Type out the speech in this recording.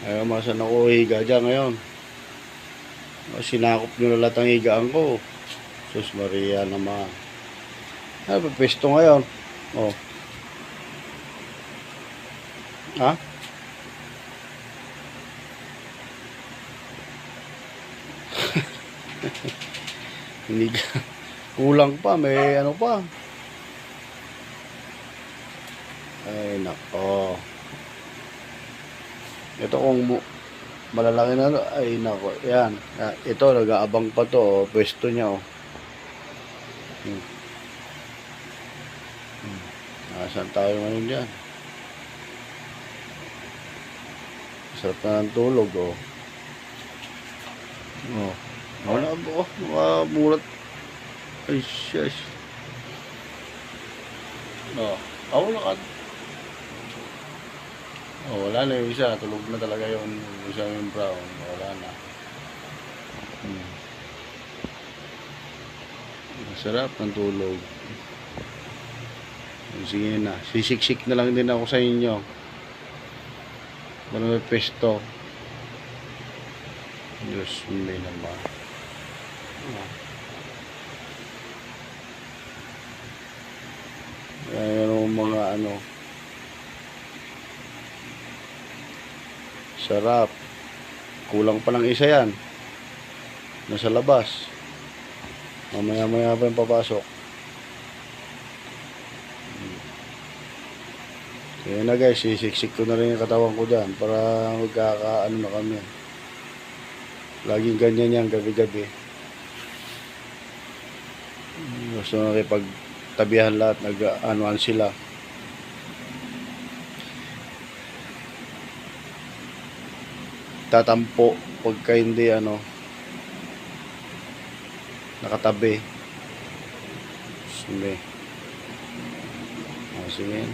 Ayaw masan ako higa dyan ngayon. Sinakop nyo na lahat ang higaan ko. Sus Maria naman. Ay, pesto ngayon. Oh. Ha? Hindi kulang pa, may ano pa. Ay nako. Ito kung malalaki na, ay nako. Yan. Ito nag-aabang pa to, oh. Pwesto niya, oh. Nasaan tayo ngayon dyan? Sarap na ng tulog, oh. Oh. Wala ba? Makamulat. Ay, shush. Oh. Wala ka. Oh, wala na yung isa. Tulog na talaga yung isa yung brown. Wala na. Sarap ng tulog. Sige na. Sisiksik na lang din ako sa inyo. Para may pesto. Diyos may naman. Ayan mga ano. Sarap. Kulang pa ng isa yan. Nasa labas. Mamaya-maya pa yung papasok. Kaya na guys, sisiksik ko na rin yung katawan ko dyan para magkakaano na kami. Laging ganyan yan gabi-gabi. Gusto na nakipagtabihan lahat, nag-anuan sila. Tatampo pagka hindi nakatabi. Sige. Sige.